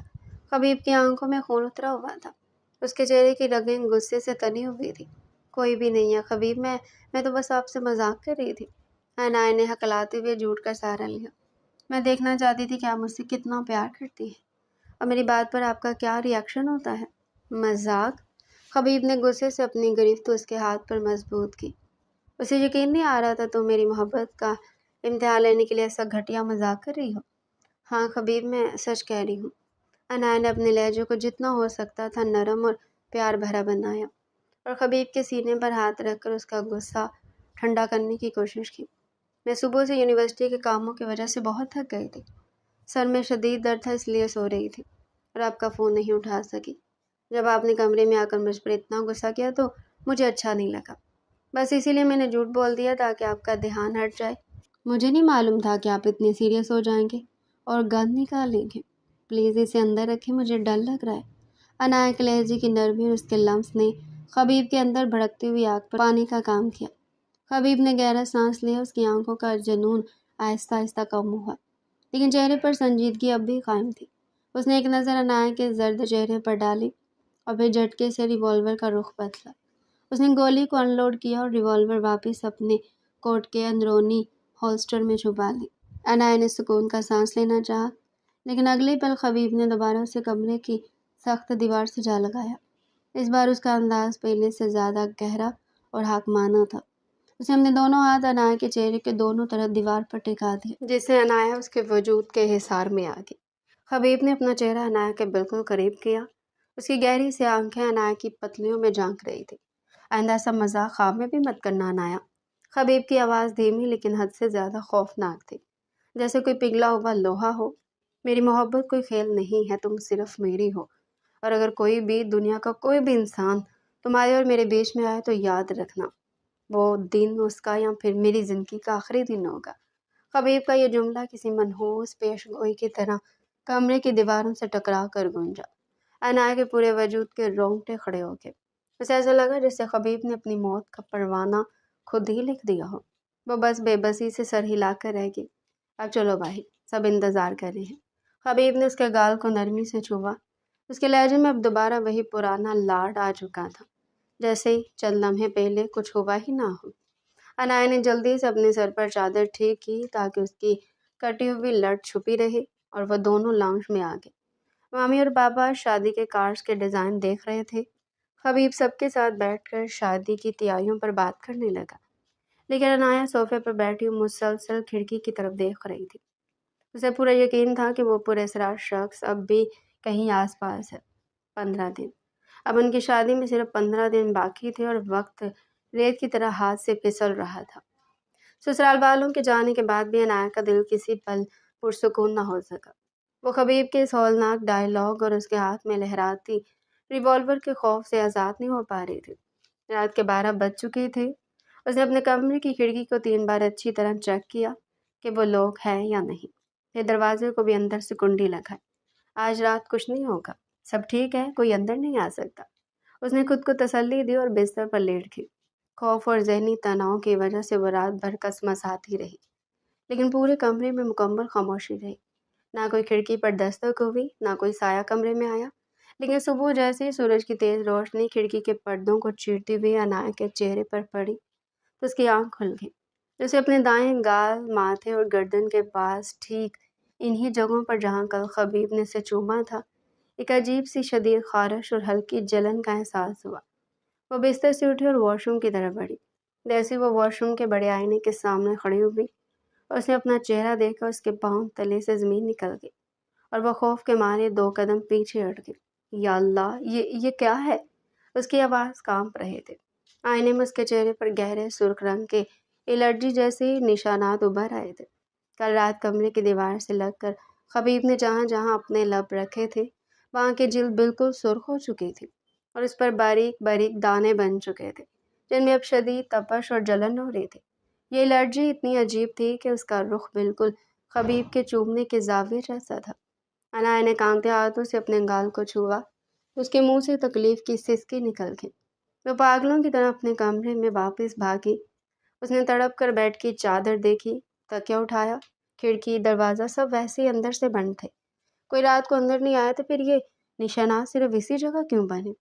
خبیب کی آنکھوں میں خون اترا ہوا تھا، اس کے چہرے کی رگیں غصے سے تنی ہوئی تھی۔ کوئی بھی نہیں ہے خبیب، میں تو بس آپ سے مذاق کر رہی تھی۔ عنایا نے ہکلاتے ہوئے جھوٹ کا سہارا لیا۔ میں دیکھنا چاہتی تھی کہ آپ مجھ سے کتنا پیار کرتی ہیں اور میری بات پر آپ کا کیا ری ایکشن ہوتا ہے۔ مذاق؟ خبیب نے غصے سے اپنی گرفت اس کے ہاتھ پر مضبوط کی۔ اسے یقین نہیں آ رہا تھا تم میری محبت کا امتحان لینے کے لیے ایسا گھٹیا مذاق کر رہی ہو۔ ہاں خبیب، میں سچ کہہ رہی ہوں۔ عنایا نے اپنے لہجے کو جتنا ہو سکتا تھا نرم اور پیار بھرا بنایا اور خبیب کے سینے پر ہاتھ رکھ کر اس کا غصہ ٹھنڈا کرنے کی کوشش کی۔ میں صبح سے یونیورسٹی کے کاموں کی وجہ سے بہت تھک گئی تھی، سر میں شدید درد تھا اس لیے سو رہی تھی اور آپ کا فون نہیں اٹھا سکی۔ جب آپ نے کمرے میں آ کر مجھ پر اتنا غصہ کیا تو مجھے اچھا نہیں لگا، بس اسی لیے میں نے جھوٹ بول دیا تاکہ آپ کا دھیان ہٹ جائے۔ مجھے نہیں معلوم تھا کہ آپ اتنے سیریس ہو جائیں گے اور گن نکالیں گے۔ پلیز اسے اندر رکھیں، مجھے ڈر لگ رہا ہے۔ عنایا کے لہجے کی نرمی اور اس کے لمس نے خبیب کے اندر بھڑکتی ہوئی آگ پر پانی کا کام کیا۔ خبیب نے گہرا سانس لیا، اس کی آنکھوں کا جنون آہستہ آہستہ کم ہوا لیکن چہرے پر سنجیدگی اب بھی قائم تھی۔ اس نے ایک نظر عنایا کے زرد چہرے پر ڈالی اور پھر جھٹکے سے ریوالور کا رخ بدلا۔ اس نے گولی کو ان لوڈ کیا اور ریوالور واپس اپنے کوٹ کے اندرونی ہولسٹر میں چھپا لی۔ عنایا نے سکون کا سانس لینا چاہا لیکن اگلے پل خبیب نے دوبارہ اسے کمرے کی سخت دیوار سے جا لگایا۔ اس بار اس کا انداز پہلے سے زیادہ گہرا اور حاکمانہ تھا۔ اس نے اپنے دونوں ہاتھ عنایا کے چہرے کے دونوں طرف دیوار پر ٹکا دیا جس سے عنایا اس کے وجود کے حصار میں آ گئی۔ خبیب نے اپنا چہرہ عنایا کے بالکل قریب کیا، اس کی گہری سی آنکھیں عنایا کی پتلیوں میں جھانک رہی تھی۔ آئندہ ایسا مذاق خواب میں بھی مت کرنا عنایا۔ خبیب کی آواز دھیمی لیکن حد سے زیادہ خوفناک تھی، جیسے کوئی پگھلا ہوا لوہا ہو۔ میری محبت کوئی کھیل نہیں ہے، تم صرف میری ہو اور اگر کوئی بھی دنیا کا کوئی بھی انسان تمہارے اور میرے بیچ میں آئے تو یاد رکھنا وہ دن اس کا یا پھر میری زندگی کا آخری دن ہوگا۔ خبیب کا یہ جملہ کسی منحوس پیش گوئی کی طرح کمرے کی دیواروں سے ٹکرا کر گونجا۔ عنایا کے پورے وجود کے رونگٹے کھڑے ہو گئے۔ اسے ایسا لگا جیسے خبیب نے اپنی موت کا پروانہ خود ہی لکھ دیا ہو۔ وہ بس بے بسی سے سر ہلا کر رہ گئی۔ اب چلو بھائی، سب انتظار کر رہے ہیں۔ خبیب نے اس کے گال کو نرمی سے چھوا۔ اس کے لہجے میں اب دوبارہ وہی پرانا لاڈ آ چکا تھا، جیسے ہی چند لمحے پہلے کچھ ہوا ہی نہ ہو۔ عنایا نے جلدی سے اپنے سر پر چادر ٹھیک کی تاکہ اس کی کٹی ہوئی لٹ چھپی رہے، اور وہ دونوں لاؤنج میں آ گئے۔ مامی اور پاپا شادی کے کارڈز کے ڈیزائن دیکھ رہے تھے۔ خبیب سب کے ساتھ بیٹھ کر شادی کی تیاریوں پر بات کرنے لگا، لیکن عنایا صوفے پر بیٹھی مسلسل کھڑکی کی طرف دیکھ رہی تھی۔ اسے پورا یقین تھا کہ وہ پراسرار شخص اب بھی کہیں آس پاس ہے۔ 15 دن، اب ان کی شادی میں صرف 15 دن باقی تھے، اور وقت ریت کی طرح ہاتھ سے پھسل رہا تھا۔ سسرال والوں کے جانے کے بعد بھی عنایا کا دل کسی پل پرسکون نہ ہو سکا۔ وہ خبیب کے اس ہولناک ڈائیلاگ اور اس کے ہاتھ میں لہراتی ریوالور کے خوف سے آزاد نہیں ہو پا رہی تھی۔ رات کے 12 بج چکے تھے۔ اس نے اپنے کمرے کی کھڑکی کو 3 بار اچھی طرح چیک کیا کہ وہ لوگ ہیں یا نہیں، پھر دروازے کو بھی اندر سے کنڈی لگائی۔ آج رات کچھ نہیں ہوگا، سب ٹھیک ہے، کوئی اندر نہیں آ سکتا۔ اس نے خود کو تسلی دی اور بستر پر لیٹ گئی۔ خوف اور ذہنی تناؤ کی وجہ سے وہ رات بھر کسمساتی رہی، لیکن پورے کمرے میں مکمل خاموشی رہی۔ نہ کوئی کھڑکی پر دستک ہوئی، نہ کوئی سایہ کمرے میں آیا، لیکن صبح جیسے ہی سورج کی تیز روشنی کھڑکی کے پردوں کو چیرتی ہوئی عنایا کے چہرے پر پڑی تو اس کی آنکھ کھل گئی۔ اسے اپنے دائیں گال، ماتھے اور گردن کے پاس ٹھیک انہی جگہوں پر جہاں کل خبیب نے اسے چوما تھا، ایک عجیب سی شدید خارش اور ہلکی جلن کا احساس ہوا۔ وہ بستر سے اٹھی اور واش روم کی طرف بڑھی۔ جیسے وہ واش روم کے بڑے آئینے کے سامنے کھڑی ہوئی اور اس نے اپنا چہرہ دیکھا، اس کے پاؤں تلے سے زمین نکل گئی اور وہ خوف کے مارے 2 قدم پیچھے ہٹ گئی۔ یا اللہ، یہ کیا ہے؟ اس کی آواز کانپ رہے تھے۔ آئینے میں اس کے چہرے پر گہرے سرخ رنگ کے الرجی جیسے نشانات ابھر آئے تھے۔ کل رات کمرے کی دیوار سے لگ کر خبیب نے جہاں جہاں اپنے لب رکھے تھے وہاں کی جلد بالکل سرخ ہو چکی تھی، اور اس پر باریک باریک دانے بن چکے تھے جن میں اب شدید تپش اور جلن ہو رہی تھی۔ یہ الرجی اتنی عجیب تھی کہ اس کا رخ بالکل خبیب کے چومنے کے زاویے جیسا تھا۔ عنایا نے کانپتے ہاتھوں سے اپنے گال کو چھوا، اس کے منہ سے تکلیف کی سسکی نکل گئی۔ وہ پاگلوں کی طرح اپنے کمرے میں واپس بھاگی۔ اس نے تڑپ کر بیڈ کی چادر دیکھی، تکیہ اٹھایا، کھڑکی، دروازہ سب ویسے ہی اندر سے بند تھے۔ کوئی رات کو اندر نہیں آیا تو پھر یہ نشانات صرف اسی جگہ کیوں بنے؟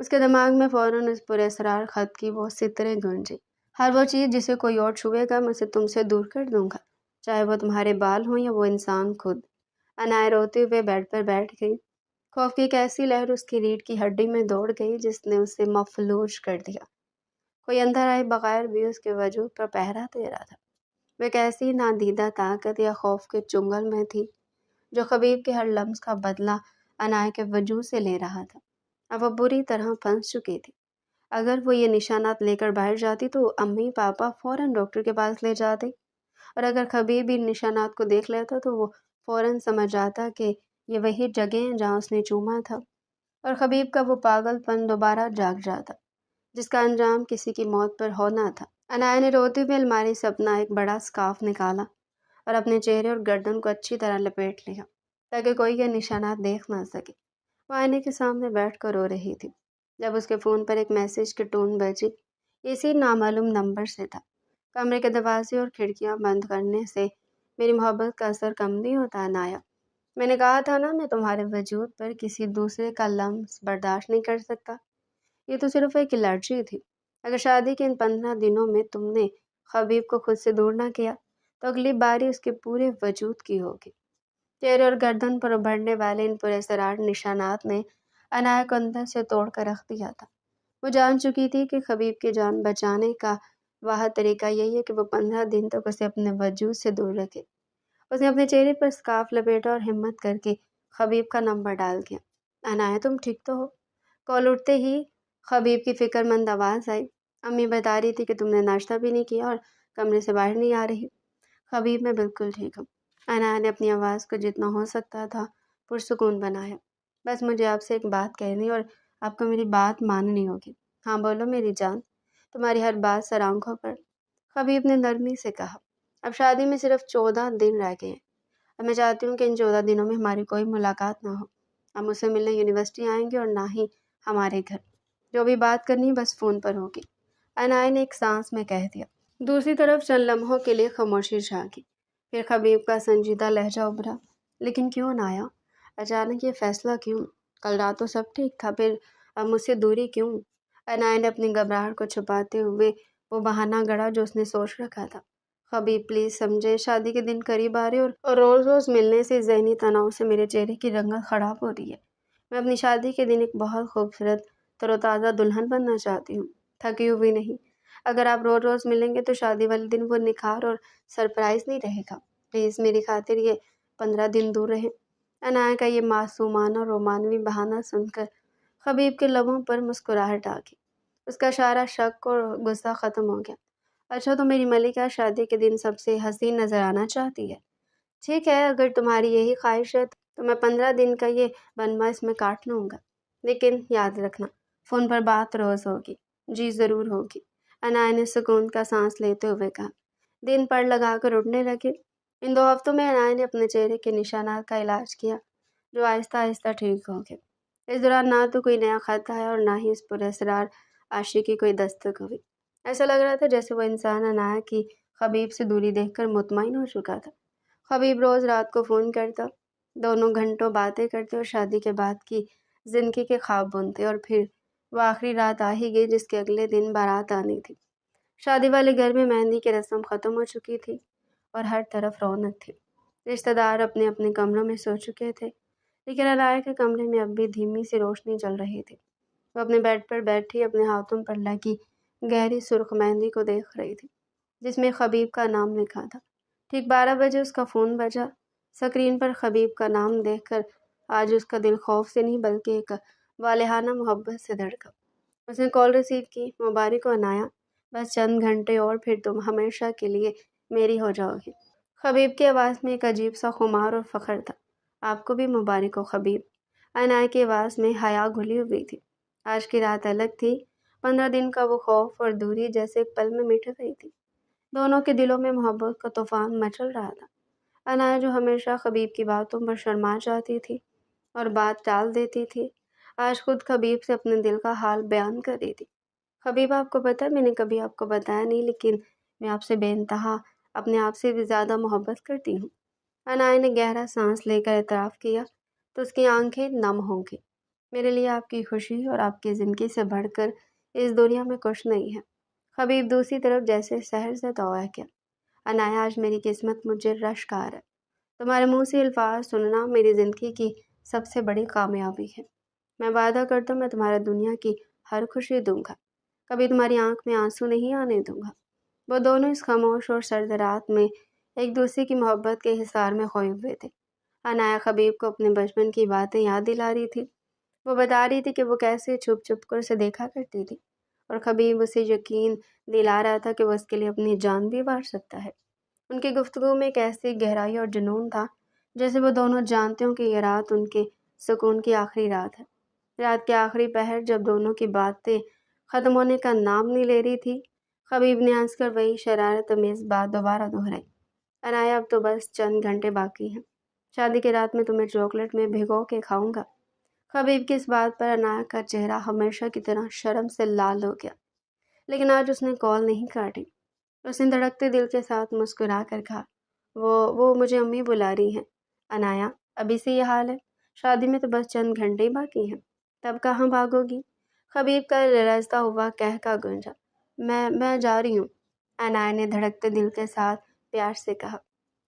اس کے دماغ میں فوراً اس پراسرار خط کی وہ سطریں گونجی۔ ہر وہ چیز جسے کوئی اور چھوئے گا میں اسے تم سے دور کر دوں گا، چاہے وہ تمہارے بال ہوں یا وہ انسان خود۔ عنایا روتے ہوئے بیڈ پر بیٹھ گئی۔ خوف کی ایک ایسی لہر اس کی ریڑھ کی ہڈی میں دوڑ گئی جس نے اسے مفلوج کر دیا۔ کوئی اندر آئے بغیر بھی اس کے وجود پر پہرا دے رہا تھا۔ وہ ایک ایسی نادیدہ طاقت یا خوف کے چنگل میں تھی جو خبیب کے ہر لمس کا بدلہ عنایا کے وجود سے لے رہا تھا۔ اب وہ بری طرح پھنس چکی تھی۔ اگر وہ یہ نشانات لے کر باہر جاتی تو امی پاپا فوراً ڈاکٹر کے پاس لے جاتے، اور اگر خبیب ان نشانات کو دیکھ لیتا تو وہ فوراً سمجھ جاتا کہ یہ وہی جگہ ہیں جہاں اس نے چوما تھا، اور خبیب کا وہ پاگل پن دوبارہ جاگ جاتا جس کا انجام کسی کی موت پر ہونا تھا۔ عنایا نے روتے ہوئے الماری سے اپنا ایک بڑا سکارف نکالا اور اپنے چہرے اور گردن کو اچھی طرح لپیٹ لیا تاکہ کوئی یہ نشانات دیکھ نہ سکے۔ وہ آئینے کے سامنے بیٹھ کر رو رہی تھی جب اس کے فون پر ایک میسج کی ٹون بجی۔ اسی نامعلوم نمبر سے تھا۔ کمرے کے دروازے اور کھڑکیاں بند کرنے سے میری محبت کا اثر کم نہیں ہوتا عنایا۔ میں نے کہا تھا نا، میں تمہارے وجود پر کسی دوسرے کا لمس برداشت نہیں کر سکتا۔ یہ تو صرف ایک الرجی تھی۔ اگر شادی کے ان 15 دنوں میں تم نے خبیب کو خود سے دور نہ کیا تو اگلی باری اس کے پورے وجود کی ہوگی۔ چہرے اور گردن پر ابھرنے والے ان پراسرار نشانات نے عنایا کو اندر سے توڑ کر رکھ دیا تھا۔ وہ جان چکی تھی کہ خبیب کی جان بچانے کا واحد طریقہ یہی ہے کہ وہ 15 دن تک اسے اپنے وجود سے دور رکھے۔ اس نے اپنے چہرے پر سکارف لپیٹا اور ہمت کر کے خبیب کا نمبر ڈال دیا۔ عنایا، تم ٹھیک تو ہو؟ کال اٹھتے ہی خبیب کی فکر مند آواز آئی۔ امی بتا رہی تھی کہ تم نے ناشتہ بھی نہیں کیا اور کمرے سے باہر نہیں آ رہی۔ خبیب، میں بالکل ٹھیک ہوں۔ عنایا نے اپنی آواز کو جتنا ہو سکتا تھا پرسکون بنایا۔ بس مجھے آپ سے ایک بات کہنی اور آپ کو میری بات ماننی ہوگی۔ ہاں بولو میری جان، تمہاری ہر بات سر آنکھوں پر، خبیب نے نرمی سے کہا۔ اب شادی میں صرف 14 دن رہ گئے ہیں اور میں چاہتی ہوں کہ ان 14 دنوں میں ہماری کوئی ملاقات نہ ہو۔ ہم مجھ سے ملنے یونیورسٹی آئیں گے اور نہ ہی ہمارے گھر۔ جو بھی بات کرنی بس فون پر ہوگی، عنایا نے ایک سانس میں کہہ دیا۔ دوسری طرف چند لمحوں کے لیے خاموشی چھا گئی، پھر خبیب کا سنجیدہ لہجہ ابھرا۔ لیکن کیوں عنایا؟ اچانک یہ فیصلہ کیوں؟ کل رات تو سب ٹھیک تھا، پھر اب مجھ سے دوری کیوں؟ عنایا نے اپنی گھبراہٹ کو چھپاتے ہوئے وہ بہانہ گڑھا جو اس نے سوچ رکھا تھا۔ خبیب پلیز سمجھے، شادی کے دن قریب آ رہے اور روز روز ملنے سے ذہنی تناؤ سے میرے چہرے کی رنگت خراب ہو رہی ہے۔ میں اپنی شادی کے دن ایک بہت خوبصورت تر و تازہ دلہن بننا چاہتی ہوں، تھکی ہوئی نہیں۔ اگر آپ روز روز ملیں گے تو شادی والے دن وہ نکھار اور سرپرائز نہیں رہے گا۔ پلیز میری خاطر یہ 15 دن دور رہیں۔ عنایا کا یہ معصومانہ رومانوی بہانہ سن کر خبیب کے لبوں پر مسکراہٹ آ گئی۔ اس کا سارا شک اور غصہ ختم ہو گیا۔ اچھا تو میری ملکہ شادی کے دن سب سے حسین نظر آنا چاہتی ہے۔ ٹھیک ہے، اگر تمہاری یہی خواہش ہے تو میں 15 دن کا یہ بنما اس میں کاٹ لوں گا، لیکن یاد رکھنا فون پر بات روز ہوگی۔ جی ضرور ہوگی، عنایا نے سکون کا سانس لیتے ہوئے کہا۔ دن پڑ لگا کر اٹھنے لگے۔ ان 2 ہفتوں میں عنایا نے اپنے چہرے کے نشانات کا علاج کیا، جو آہستہ آہستہ ٹھیک ہو گئے۔ اس دوران نہ تو کوئی نیا خط آیا اور نہ ہی اس پر اسرار عاشقی کی کوئی دستک ہوئی۔ ایسا لگ رہا تھا جیسے وہ انسان عنایا کی خبیب سے دوری دیکھ کر مطمئن ہو چکا تھا۔ خبیب روز رات کو فون کرتا، دونوں گھنٹوں باتیں کرتے اور شادی کے بعد کی زندگی کے خواب بنتے، اور پھر وہ آخری رات آ ہی گئی جس کے اگلے دن بارات آنی تھی۔ شادی والے گھر میں مہندی کی رسم ختم ہو چکی تھی اور ہر طرف رونق تھی۔ رشتہ دار اپنے اپنے کمروں میں سو چکے تھے، لیکن عنایا کے کمرے میں اب بھی دھیمی سی روشنی جل رہی تھی۔ وہ اپنے بیڈ پر بیٹھی اپنے ہاتھوں پر لگی گہری سرخ مہندی کو دیکھ رہی تھی، جس میں خبیب کا نام لکھا تھا۔ ٹھیک 12 بجے اس کا فون بجا۔ اسکرین پر خبیب کا نام دیکھ کر آج اس کا دل خوف سے نہیں بلکہ ایک والہانہ محبت سے دھڑکا۔ اس نے کال ریسیو کی۔ مبارک ہو عنایا، بس چند گھنٹے اور پھر تم ہمیشہ کے لیے میری ہو جاؤ گی۔ خبیب کی آواز میں ایک عجیب سا خمار اور فخر تھا۔ آپ کو بھی مبارک ہو خبیب۔ عنایا کی آواز میں حیا گھلی ہوئی تھی۔ آج کی رات الگ تھی۔ 15 دن کا وہ خوف اور دوری جیسے ایک پل میں مٹ گئی تھی۔ دونوں کے دلوں میں محبت کا طوفان مچل رہا تھا۔ عنایا جو ہمیشہ خبیب کی باتوں پر شرما جاتی تھی اور بات ٹال دیتی تھی، آج خود خبیب سے اپنے دل کا حال بیان کر رہی تھی۔ خبیب آپ کو پتہ ہے میں نے کبھی آپ کو بتایا نہیں، لیکن میں آپ سے بے انتہا اپنے آپ سے بھی زیادہ محبت کرتی ہوں۔ عنایا نے گہرا سانس لے کر اعتراف کیا تو اس کی آنکھیں نم ہو گئی۔ میرے لیے آپ کی خوشی اور آپ کی زندگی سے بڑھ کر اس دنیا میں کچھ نہیں ہے۔ خبیب دوسری طرف جیسے سحر سے توڑ گیا۔ عنایا آج میری قسمت مجھے رشک آ رہا ہے۔ تمہارے منہ سے الفاظ سننا میری زندگی کی سب سے بڑی کامیابی ہے۔ میں وعدہ کرتا ہوں میں تمہارے دنیا کی ہر خوشی دوں گا، کبھی تمہاری آنکھ میں آنسو نہیں آنے دوں گا۔ وہ دونوں اس خاموش اور سرد رات میں ایک دوسرے کی محبت کے حصار میں کھوئے ہوئے تھے۔ عنایا خبیب کو اپنے بچپن کی باتیں یاد دلا رہی تھی۔ وہ بتا رہی تھی کہ وہ کیسے چھپ چھپ کر اسے دیکھا کرتی تھی، اور خبیب اسے یقین دلا رہا تھا کہ وہ اس کے لیے اپنی جان بھی وار سکتا ہے۔ ان کی گفتگو میں ایک ایسی گہرائی اور جنون تھا جیسے وہ دونوں جانتے ہوں کہ یہ رات ان کے سکون کی آخری رات ہے۔ رات کے آخری پہر جب دونوں کی باتیں ختم ہونے کا نام نہیں لے رہی تھی، خبیب نے ہنس کر وہی شرارت امیز بات دوبارہ دہرائی۔ عنایا اب تو بس چند گھنٹے باقی ہیں، شادی کی رات میں تمہیں چاکلیٹ میں بھگو کے کھاؤں گا۔ خبیب کی اس بات پر عنایا کا چہرہ ہمیشہ کی طرح شرم سے لال ہو گیا، لیکن آج اس نے کال نہیں کاٹی۔ اس نے دھڑکتے دل کے ساتھ مسکرا کر کہا، وہ مجھے امی بلا رہی ہیں۔ عنایا ابھی سے یہ حال ہے؟ شادی میں تو بس چند گھنٹے ہی باقی ہیں، تب کہاں بھاگو گی؟ خبیب کا لرزتا ہوا قہقہ گونجا۔ میں جا رہی ہوں، عنایا نے دھڑکتے دل کے ساتھ پیار سے کہا۔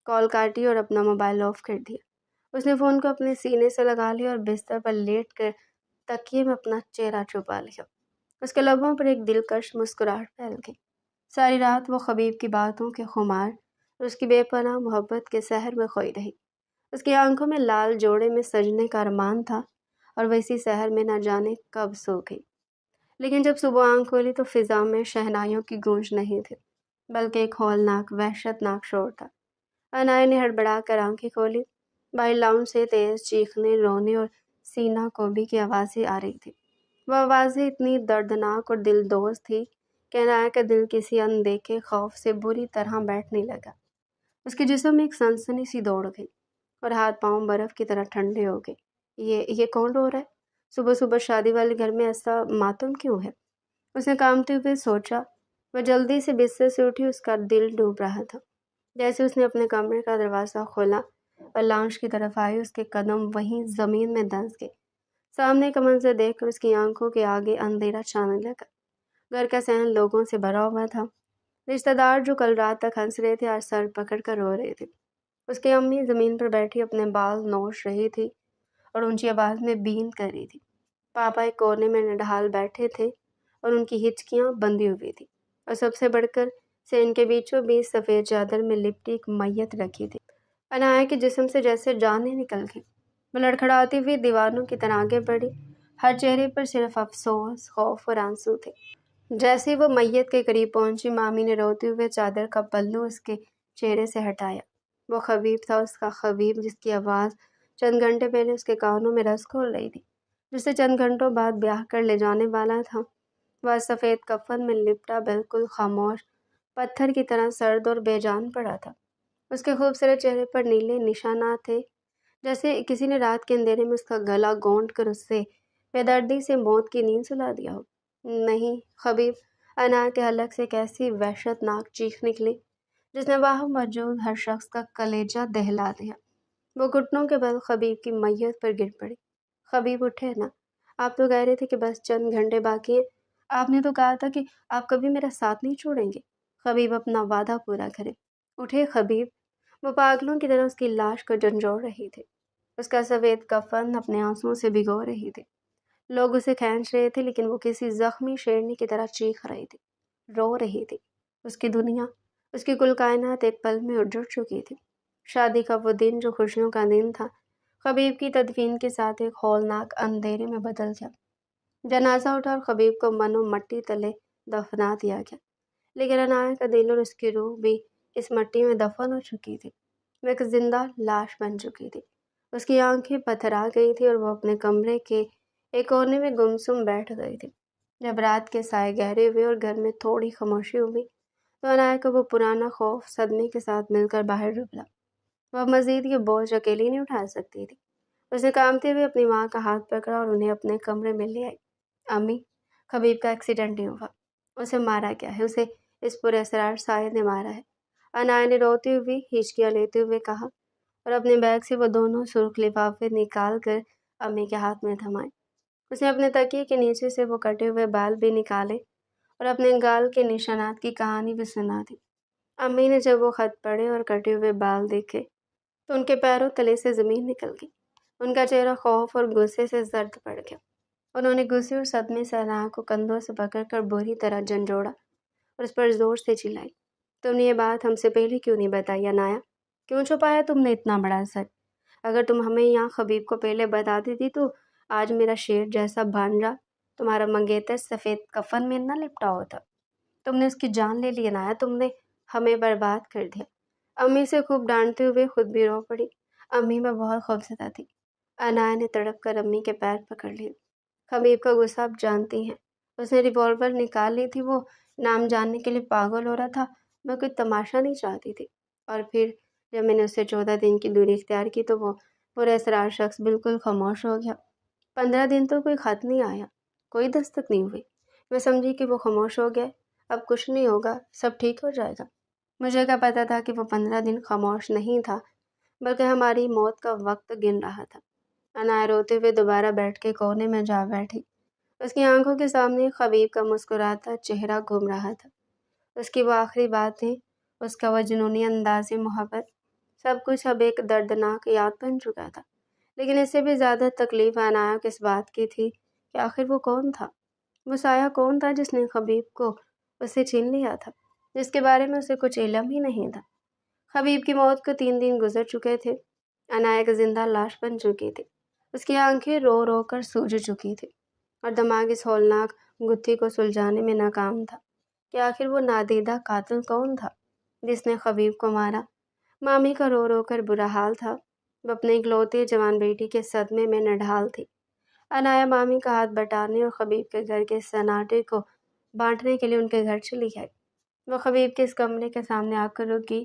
کال کاٹی اور اپنا موبائل آف کر دیا۔ اس نے فون کو اپنے سینے سے لگا لیا اور بستر پر لیٹ کر تکیے میں اپنا چہرہ چھپا لیا۔ اس کے لبوں پر ایک دلکش مسکراہٹ پھیل گئی۔ ساری رات وہ خبیب کی باتوں کے خمار اور اس کی بے پناہ محبت کے سحر میں کھوئی رہی۔ اس کی آنکھوں میں لال جوڑے میں سجنے کا ارمان تھا اور وہ اسی سحر میں نہ جانے کب سو گئی۔ لیکن جب صبح آنکھ کھولی تو فضا میں شہنائیوں کی گونج نہیں تھی، بلکہ ایک ہولناک وحشتناک شور تھا۔ عنایا نے ہڑبڑا کر آنکھیں کھولی۔ باہر لاؤنج سے تیز چیخنے، رونے اور سینہ کوبی کی آوازیں آ رہی تھی۔ وہ آوازیں اتنی دردناک اور دل دوز تھی کہ عنایا کا دل کسی اندیکھے خوف سے بری طرح بیٹھنے لگا۔ اس کے جسم میں ایک سنسنی سی دوڑ گئی اور ہاتھ پاؤں برف کی طرح ٹھنڈے ہو گئے۔ یہ کون رو رہا ہے؟ صبح صبح شادی والے گھر میں ایسا ماتم کیوں ہے؟ اس نے کانپتے ہوئے سوچا۔ وہ جلدی سے بستر سے اٹھی، اس کا دل ڈوب رہا تھا۔ جیسے اس نے اپنے کمرے کا دروازہ کھولا اور لاؤنج کی طرف آئی، اس کے قدم وہیں زمین میں دھنس گئے۔ سامنے کا منظر دیکھ کر اس کی آنکھوں کے آگے اندھیرا چھانے لگا۔ گھر کا صحن لوگوں سے بھرا ہوا تھا۔ رشتہ دار جو کل رات تک ہنس رہے تھے آج سر پکڑ کر رو رہے تھے۔ اس کی امی زمین پر بیٹھی اپنے بال نوچ رہی تھی اور اونچی آواز میں بین کر رہی تھی۔ پاپا ایک کونے میں نڈھال بیٹھے تھے اور ان کی ہچکیاں بندھی ہوئی تھی، اور سب سے بڑھ کر سے ان کے بیچوں بیچ سفید چادر میں لپٹی ایک میت رکھی تھی۔ انایا کے جسم سے جیسے جانیں نکل گئی۔ وہ لڑکھڑاتی ہوئی دیواروں کی طرح آگے بڑھی۔ ہر چہرے پر صرف افسوس، خوف اور آنسو تھے۔ جیسے وہ میت کے قریب پہنچی، مامی نے روتے ہوئے چادر کا پلو اس کے چہرے سے ہٹایا۔ وہ خبیب تھا، اس کا خبیب، جس کی آواز چند گھنٹے پہلے اس کے کانوں میں رس گھول رہی تھی، جسے چند گھنٹوں بعد بیاہ کر لے جانے والا تھا۔ وہ سفید کفن میں لپٹا، بالکل خاموش، پتھر کی طرح سرد اور بے جان پڑا تھا۔ اس کے خوبصورت چہرے پر نیلے نشانات تھے، جیسے کسی نے رات کے اندھیرے میں اس کا گلا گونٹ کر اس سے بے دردی سے موت کی نیند سلا دیا ہو۔ نہیں خبیب! انایا کے حلق سے ایک ایسی وحشت ناک چیخ نکلی جس نے وہاں موجود ہر شخص کا کلیجہ دہلا دیا۔ وہ گھٹنوں کے بل خبیب کی میت پر گر پڑی۔ خبیب اٹھے نا، آپ تو کہہ رہے تھے کہ بس چند گھنٹے باقی ہیں۔ آپ نے تو کہا تھا کہ آپ کبھی میرا ساتھ نہیں چھوڑیں گے۔ خبیب اپنا وعدہ پورا کرے۔ اٹھے خبیب! وہ پاگلوں کی طرح اس کی لاش کو جھنجھوڑ رہی تھی، اس کا سفید کفن اپنے آنسوؤں سے بھگو رہی تھی۔ لوگ اسے کھینچ رہے تھے، لیکن وہ کسی زخمی شیرنی کی طرح چیخ رہی تھی، رو رہی تھی۔ اس کی دنیا، اس کی کل کائنات ایک پل میں اجڑ چکی تھی۔ شادی کا وہ دن جو خوشیوں کا دن تھا، خبیب کی تدفین کے ساتھ ایک ہولناک اندھیرے میں بدل گیا۔ جنازہ اٹھا اور خبیب کو منو مٹی تلے دفنا دیا گیا، لیکن انایا کا دل اور اس کی روح بھی اس مٹی میں دفن ہو چکی تھی۔ وہ ایک زندہ لاش بن چکی تھی۔ اس کی آنکھیں پتھرا گئی تھی اور وہ اپنے کمرے کے ایک کونے میں گمسم بیٹھ گئی تھی۔ جب رات کے سائے گہرے ہوئے اور گھر میں تھوڑی خاموشی ہوئی تو انایا کو وہ پرانا خوف صدمے کے ساتھ مل کر باہر ابھرا۔ وہ مزید یہ بوجھ اکیلی نہیں اٹھا سکتی تھی۔ اس نے کانپتے ہوئے اپنی ماں کا ہاتھ پکڑا اور انہیں اپنے کمرے میں لے آئی۔ امی، خبیب کا ایکسیڈنٹ نہیں ہوا، اسے مارا گیا ہے، اسے اس پر اسرار سائے نے مارا ہے، انایا نے روتی ہوئی ہچکیاں لیتے ہوئے کہا، اور اپنے بیگ سے وہ دونوں سرخ لفافے نکال کر امی کے ہاتھ میں تھمائے۔ اس نے اپنے تکیے کے نیچے سے وہ کٹے ہوئے بال بھی نکالے اور اپنے گال کے نشانات کی کہانی بھی سنا دی۔ امی نے جب وہ خط پڑھے اور کٹے ہوئے بال دیکھے تو ان کے پیروں تلے سے زمین نکل گئی۔ ان کا چہرہ خوف اور غصے سے زرد پڑ گیا۔ انہوں نے غصے اور صدمے سے انایا کو کندھوں سے پکڑ کر بری طرح جھنجھوڑا اور اس پر زور سے چلائی۔ تم نے یہ بات ہم سے پہلے کیوں نہیں بتائی انایا؟ کیوں چھپایا تم نے اتنا بڑا سر؟ اگر تم ہمیں یہاں خبیب کو پہلے بتا دیتی تو آج میرا شیر جیسا بھانجا تمہارا منگیتر سفید کفن میں نہ لپٹا ہوتا۔ تم نے اس کی جان لے لی انایا، تم نے ہمیں برباد کر دیا۔ امی سے خوب ڈانٹتے ہوئے خود بھی رو پڑی۔ امی میں بہت خوفزدہ تھی۔ انایا نے تڑپ کر امی کے پیر پکڑ لیے۔ خبیب کا غصہ آپ جانتی ہیں، اس نے ریوالور نکال لی تھی، وہ نام جاننے کے لیے پاگل ہو رہا تھا، میں کوئی تماشا نہیں چاہتی تھی۔ اور پھر جب میں نے اس سے 14 دن کی دوری اختیار کی تو وہ پورے اسرار شخص بالکل خاموش ہو گیا۔ 15 دن تو کوئی خط نہیں آیا، کوئی دستک نہیں ہوئی۔ میں سمجھی کہ وہ خاموش ہو گیا، اب کچھ نہیں ہوگا، سب ٹھیک ہو جائے گا۔ مجھے کیا پتا تھا کہ وہ 15 دن خاموش نہیں تھا، بلکہ ہماری موت کا وقت گن رہا تھا۔ انایا روتے ہوئے دوبارہ بیٹھ کے کونے میں جا بیٹھی۔ اس کی آنکھوں کے سامنے خبیب کا مسکراتا چہرہ گھوم رہا تھا، اس کی وہ آخری باتیں، اس کا وہ جنونی انداز محبت، سب کچھ اب ایک دردناک یاد بن چکا تھا۔ لیکن اس سے بھی زیادہ تکلیف انایا کو اس بات کی تھی کہ آخر وہ کون تھا، وہ سایہ کون تھا جس نے خبیب کو اس سے چھین لیا تھا، جس کے بارے میں اسے کچھ علم ہی نہیں تھا۔ خبیب کی موت کو 3 دن گزر چکے تھے۔ انایا ایک زندہ لاش بن چکی تھی، اس کی آنکھیں رو رو کر سوج چکی تھی اور دماغ اس ہولناک گتھی کو سلجھانے میں ناکام تھا کہ آخر وہ نادیدہ قاتل کون تھا جس نے خبیب کو مارا۔ مامی کا رو رو کر برا حال تھا، وہ اپنے اکلوتے جوان بیٹی کے صدمے میں نڈھال تھی۔ انایا مامی کا ہاتھ بٹانے اور خبیب کے گھر کے سناٹے کو بانٹنے کے لیے ان کے گھر چلی گئی۔ وہ خبیب کے اس کمرے کے سامنے آ کر رکی